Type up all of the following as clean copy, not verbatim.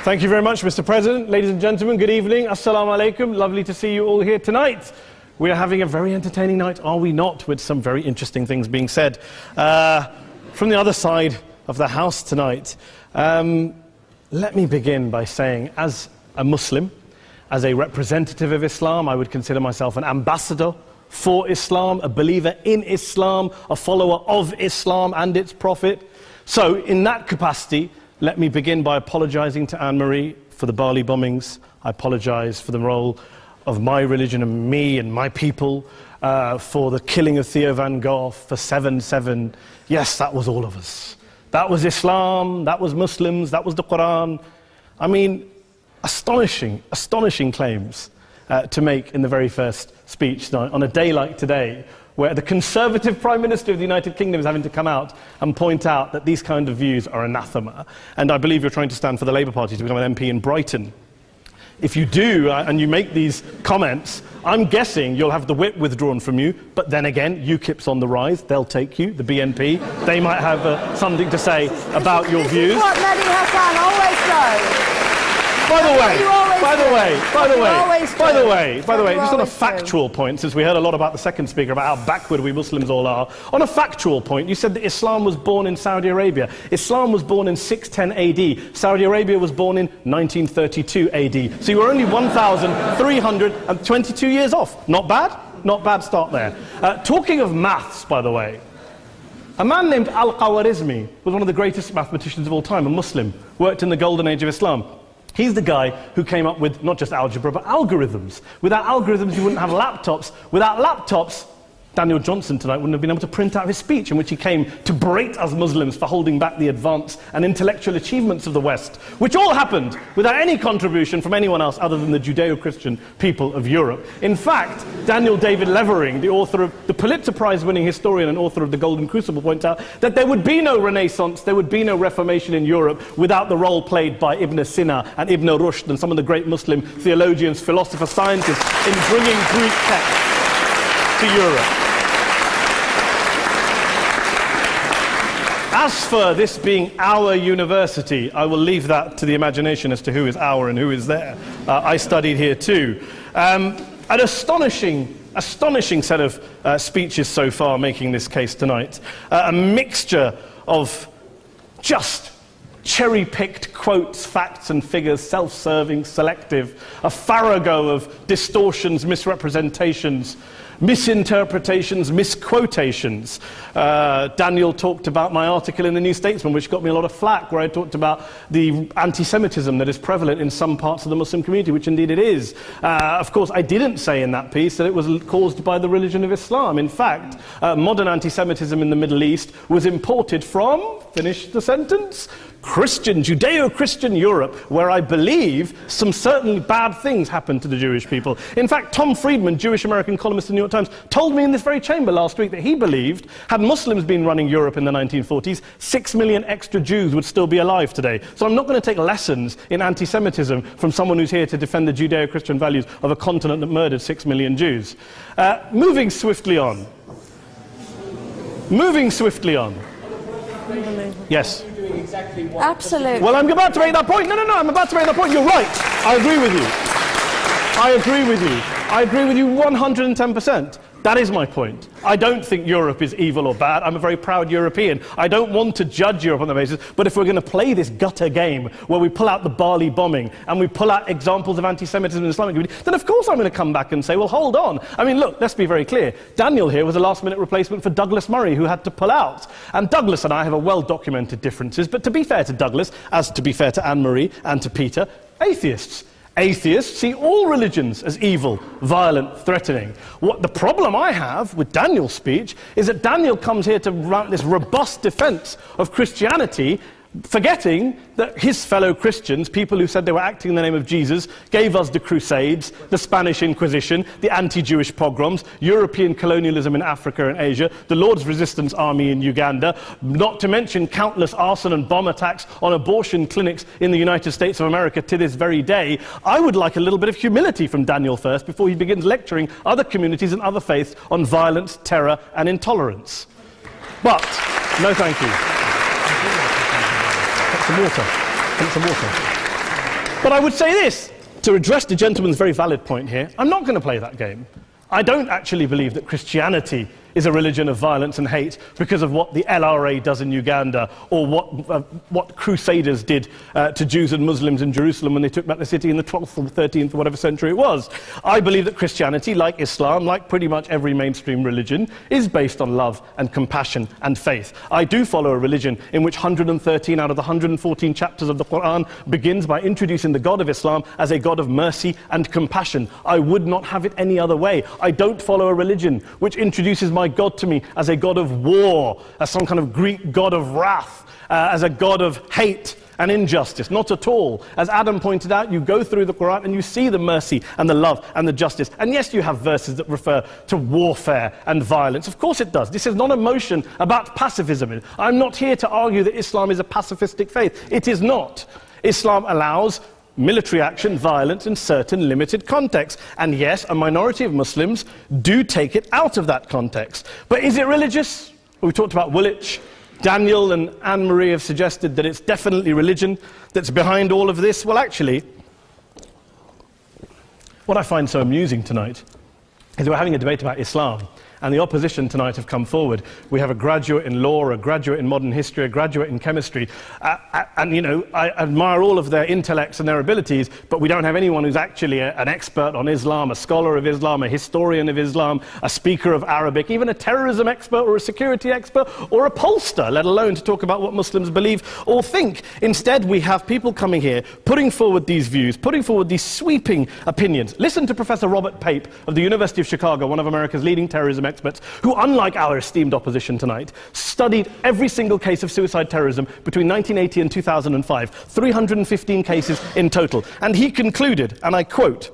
Thank you very much, Mr. President. Ladies and gentlemen, good evening. Assalamu alaikum. Lovely to see you all here tonight. We are having a very entertaining night, are we not, with some very interesting things being said from the other side of the house tonight. Let me begin by saying, as a Muslim, as a representative of Islam, I would consider myself an ambassador for Islam, a believer in Islam, a follower of Islam and its Prophet. So, in that capacity, let me begin by apologizing to Anne-Marie for the Bali bombings. I apologize for the role of my religion and me and my people, for the killing of Theo van Gogh, for 7/7. Yes, that was all of us. That was Islam, that was Muslims, that was the Quran. I mean, astonishing claims to make in the very first speech tonight, on a day like today, where the Conservative Prime Minister of the United Kingdom is having to come out and point out that these kind of views are anathema. And I believe you're trying to stand for the Labour Party to become an MP in Brighton. If you do, and you make these comments, I'm guessing you'll have the whip withdrawn from you, but then again, UKIP's on the rise, they'll take you, the BNP, they might have something to say about your views. This is what Mehdi Hassan always does. By the way, just on a factual point, since we heard a lot about the second speaker, about how backward we Muslims all are, on a factual point, you said that Islam was born in Saudi Arabia. Islam was born in 610 AD. Saudi Arabia was born in 1932 AD. So you were only 1,322 years off. Not bad? Not bad start there. Talking of maths, by the way, a man named Al-Khwarizmi was one of the greatest mathematicians of all time, a Muslim, worked in the golden age of Islam. He's the guy who came up with not just algebra, but algorithms. Without algorithms, you wouldn't have laptops. Without laptops, Daniel Johnson tonight wouldn't have been able to print out his speech in which he came to berate us Muslims for holding back the advance and intellectual achievements of the West, which all happened without any contribution from anyone else other than the Judeo-Christian people of Europe. In fact, Daniel David Levering, the author of the Pulitzer Prize-winning historian and author of The Golden Crucible, points out that there would be no Renaissance, there would be no Reformation in Europe without the role played by Ibn Sina and Ibn Rushd and some of the great Muslim theologians, philosophers, scientists in bringing Greek texts to Europe. As for this being our university, I will leave that to the imagination as to who is our and who is there. I studied here too. An astonishing set of speeches so far making this case tonight. A mixture of just cherry-picked quotes, facts and figures, self-serving, selective, a farrago of distortions, misrepresentations, misinterpretations, misquotations. Daniel talked about my article in the New Statesman, which got me a lot of flack, where I talked about the anti-Semitism that is prevalent in some parts of the Muslim community, which indeed it is. Of course, I didn't say in that piece that it was caused by the religion of Islam. In fact, modern anti-Semitism in the Middle East was imported from, finish the sentence, Christian, Judeo-Christian Europe, where I believe some certainly bad things happened to the Jewish people. In fact, Tom Friedman, Jewish-American columnist in the New York Times, told me in this very chamber last week that he believed, had Muslims been running Europe in the 1940s, 6 million extra Jews would still be alive today. So I'm not going to take lessons in anti-Semitism from someone who's here to defend the Judeo-Christian values of a continent that murdered 6 million Jews. Moving swiftly on. Yes. Absolutely. Well, I'm about to make that point. No, I'm about to make that point. You're right. I agree with you. I agree with you 110%. That is my point. I don't think Europe is evil or bad. I'm a very proud European. I don't want to judge Europe on that basis, but if we're going to play this gutter game where we pull out the Bali bombing and we pull out examples of anti-Semitism in the Islamic community, then of course I'm going to come back and say, well, hold on. I mean, look, let's be very clear. Daniel here was a last-minute replacement for Douglas Murray, who had to pull out. And Douglas and I have a well-documented differences, but to be fair to Douglas, as to be fair to Anne-Marie and to Peter, atheists. Atheists see all religions as evil, violent, threatening. What the problem I have with Daniel's speech is that Daniel comes here to run this robust defense of Christianity, forgetting that his fellow Christians, people who said they were acting in the name of Jesus, gave us the Crusades, the Spanish Inquisition, the anti-Jewish pogroms, European colonialism in Africa and Asia, the Lord's Resistance Army in Uganda, not to mention countless arson and bomb attacks on abortion clinics in the United States of America to this very day. I would like a little bit of humility from Daniel first before he begins lecturing other communities and other faiths on violence, terror and intolerance. But, no thank you. Get some water. Get some water. But I would say this, to address the gentleman's very valid point here, I'm not going to play that game. I don't actually believe that Christianity is a religion of violence and hate because of what the LRA does in Uganda or what Crusaders did to Jews and Muslims in Jerusalem when they took back the city in the 12th or 13th or whatever century it was. I believe that Christianity, like Islam, like pretty much every mainstream religion, is based on love and compassion and faith. I do follow a religion in which 113 out of the 114 chapters of the Quran begins by introducing the God of Islam as a God of mercy and compassion. I would not have it any other way. I don't follow a religion which introduces my God to me as a God of war, as some kind of Greek God of wrath, as a God of hate and injustice. Not at all. As Adam pointed out, you go through the Quran and you see the mercy and the love and the justice. And yes, you have verses that refer to warfare and violence. Of course it does. This is not a motion about pacifism. I'm not here to argue that Islam is a pacifistic faith. It is not. Islam allows military action, violence in certain limited contexts. And yes, a minority of Muslims do take it out of that context. But is it religious? We talked about Woolwich. Daniel and Anne-Marie have suggested that it's definitely religion that's behind all of this. Well, actually, what I find so amusing tonight is we're having a debate about Islam. And the opposition tonight have come forward. We have a graduate in law, a graduate in modern history, a graduate in chemistry. And, you know, I admire all of their intellects and their abilities, but we don't have anyone who's actually an expert on Islam, a scholar of Islam, a historian of Islam, a speaker of Arabic, even a terrorism expert or a security expert or a pollster, let alone to talk about what Muslims believe or think. Instead, we have people coming here, putting forward these views, putting forward these sweeping opinions. Listen to Professor Robert Pape of the University of Chicago, one of America's leading terrorism experts, who, unlike our esteemed opposition tonight, studied every single case of suicide terrorism between 1980 and 2005, 315 cases in total. And he concluded, and I quote,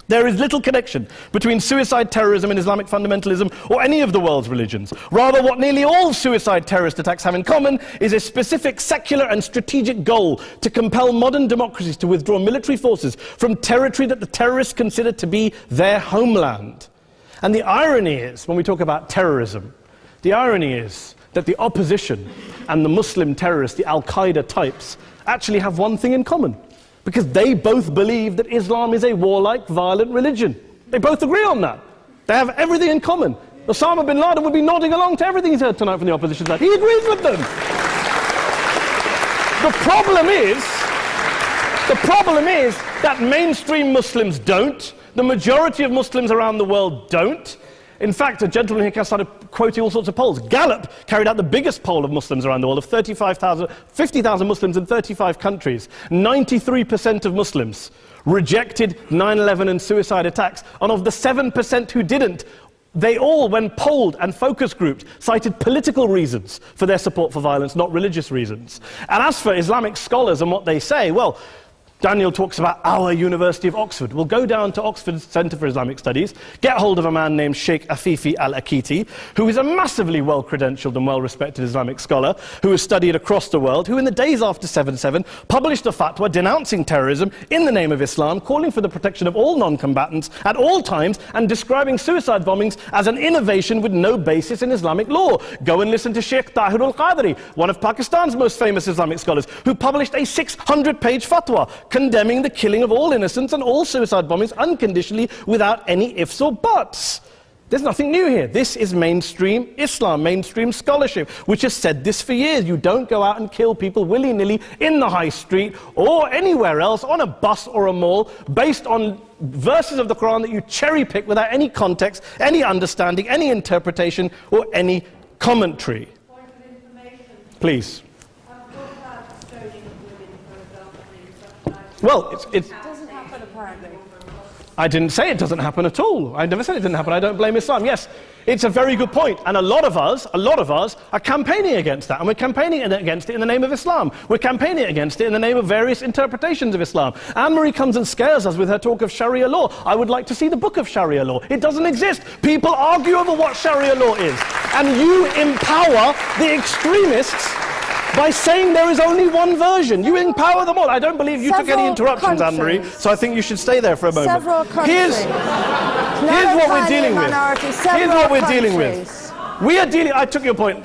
"There is little connection between suicide terrorism and Islamic fundamentalism or any of the world's religions. Rather, what nearly all suicide terrorist attacks have in common is a specific secular and strategic goal to compel modern democracies to withdraw military forces from territory that the terrorists consider to be their homeland." And the irony is, when we talk about terrorism, the irony is that the opposition and the Muslim terrorists, the Al-Qaeda types, actually have one thing in common. Because they both believe that Islam is a warlike, violent religion. They both agree on that. They have everything in common. Osama bin Laden would be nodding along to everything he's heard tonight from the opposition side. He agrees with them. The problem is that mainstream Muslims don't. The majority of Muslims around the world don't. In fact, a gentleman here started quoting all sorts of polls. Gallup carried out the biggest poll of Muslims around the world, of 50,000 Muslims in 35 countries. 93% of Muslims rejected 9/11 and suicide attacks. And of the 7% who didn't, they all, when polled and focus grouped, cited political reasons for their support for violence, not religious reasons. And as for Islamic scholars and what they say, well, Daniel talks about our University of Oxford. We'll go down to Oxford's Centre for Islamic Studies, get hold of a man named Sheikh Afifi al-Akiti, who is a massively well-credentialed and well-respected Islamic scholar, who has studied across the world, who in the days after 7/7 published a fatwa denouncing terrorism in the name of Islam, calling for the protection of all non-combatants at all times, and describing suicide bombings as an innovation with no basis in Islamic law. Go and listen to Sheikh Tahir al-Qadri, one of Pakistan's most famous Islamic scholars, who published a 600-page fatwa condemning the killing of all innocents and all suicide bombings unconditionally without any ifs or buts. There's nothing new here. This is mainstream Islam, mainstream scholarship, which has said this for years. You don't go out and kill people willy-nilly in the high street or anywhere else, on a bus or a mall, based on verses of the Quran that you cherry-pick without any context, any understanding, any interpretation, or any commentary. Point of information. Please. Well, it doesn't happen apparently. I didn't say it doesn't happen at all. I never said it didn't happen. I don't blame Islam. Yes, it's a very good point. And a lot of us are campaigning against that. And we're campaigning against it in the name of Islam. We're campaigning against it in the name of various interpretations of Islam. Anne-Marie comes and scares us with her talk of Sharia law. I would like to see the book of Sharia law. It doesn't exist. People argue over what Sharia law is. And you empower the extremists by saying there is only one version. You empower them all. I don't believe you took any interruptions, Anne-Marie, so I think you should stay there for a moment. Several countries. Here's what we're dealing with. Here's what we're dealing with. We are dealing, I took your point.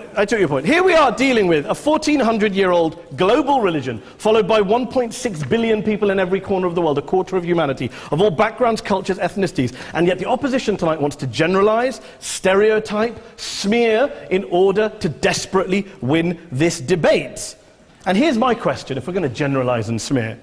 Here we are dealing with a 1400-year-old global religion followed by 1.6 billion people in every corner of the world, a quarter of humanity, of all backgrounds, cultures, ethnicities. And yet the opposition tonight wants to generalize, stereotype, smear in order to desperately win this debate. And here's my question, if we're going to generalize and smear.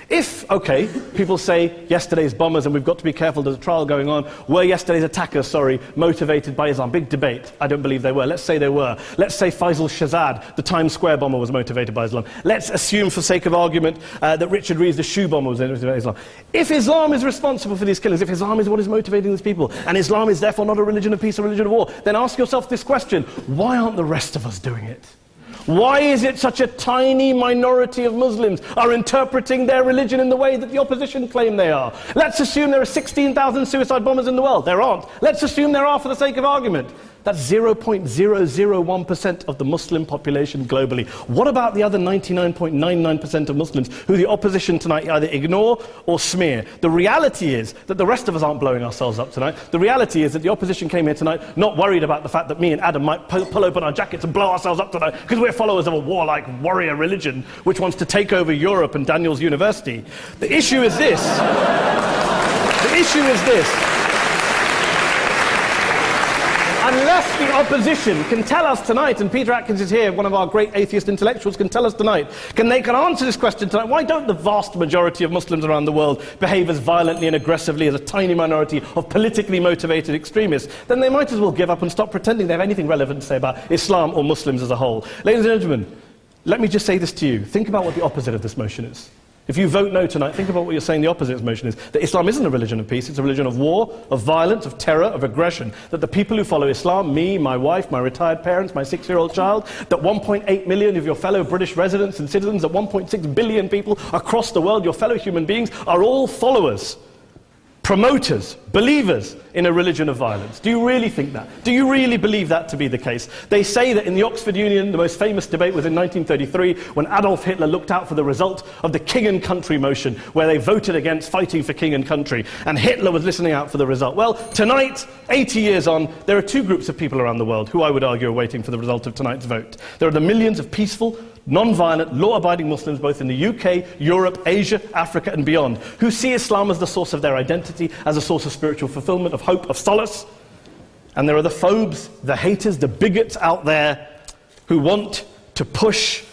If, okay, people say yesterday's bombers, and we've got to be careful, there's a trial going on, were yesterday's attackers, motivated by Islam? Big debate. I don't believe they were. Let's say they were. Let's say Faisal Shahzad, the Times Square bomber, was motivated by Islam. Let's assume, for sake of argument, that Richard Reeves, the shoe bomber, was motivated by Islam. If Islam is responsible for these killings, if Islam is what is motivating these people, and Islam is therefore not a religion of peace, a religion of war, then ask yourself this question: why aren't the rest of us doing it? Why is it such a tiny minority of Muslims are interpreting their religion in the way that the opposition claim they are? Let's assume there are 16,000 suicide bombers in the world. There aren't. Let's assume there are for the sake of argument. That's 0.001% of the Muslim population globally. What about the other 99.99% of Muslims who the opposition tonight either ignore or smear? The reality is that the rest of us aren't blowing ourselves up tonight. The reality is that the opposition came here tonight not worried about the fact that me and Adam might pull open our jackets and blow ourselves up tonight because we're followers of a warlike warrior religion which wants to take over Europe and Daniel's university. The issue is this. The issue is this. Unless the opposition can tell us tonight, and Peter Atkins is here, one of our great atheist intellectuals, can tell us tonight, can answer this question tonight: why don't the vast majority of Muslims around the world behave as violently and aggressively as a tiny minority of politically motivated extremists? Then they might as well give up and stop pretending they have anything relevant to say about Islam or Muslims as a whole. Ladies and gentlemen, let me just say this to you. Think about what the opposite of this motion is. If you vote no tonight, think about what you're saying the opposite of this motion is. That Islam isn't a religion of peace, it's a religion of war, of violence, of terror, of aggression. That the people who follow Islam, me, my wife, my retired parents, my 6-year-old child, that 1.8 million of your fellow British residents and citizens, that 1.6 billion people across the world, your fellow human beings, are all followers, promoters, believers in a religion of violence. Do you really think that? Do you really believe that to be the case? They say that in the Oxford Union, the most famous debate was in 1933, when Adolf Hitler looked out for the result of the King and Country motion, where they voted against fighting for King and Country, and Hitler was listening out for the result. Well, tonight, 80 years on, there are two groups of people around the world who I would argue are waiting for the result of tonight's vote. There are the millions of peaceful, non-violent, law-abiding Muslims both in the UK, Europe, Asia, Africa and beyond, who see Islam as the source of their identity, as a source of spiritual fulfillment, of hope, of solace. And there are the phobes, the haters, the bigots out there who want to push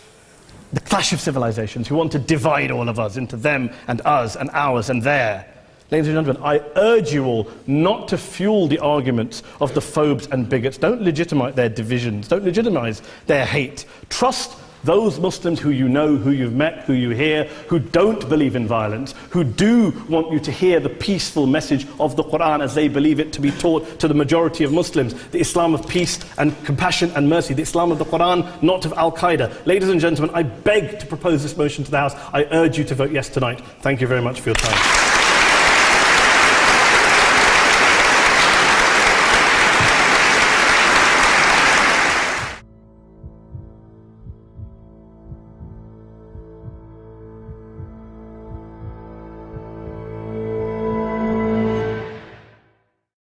the clash of civilizations, who want to divide all of us into them and us and ours and their. Ladies and gentlemen, I urge you all not to fuel the arguments of the phobes and bigots. Don't legitimize their divisions. Don't legitimize their hate. Trust those Muslims who you know, who you've met, who you hear, who don't believe in violence, who do want you to hear the peaceful message of the Quran as they believe it to be taught to the majority of Muslims, the Islam of peace and compassion and mercy, the Islam of the Quran, not of Al-Qaeda. Ladies and gentlemen, I beg to propose this motion to the House. I urge you to vote yes tonight. Thank you very much for your time.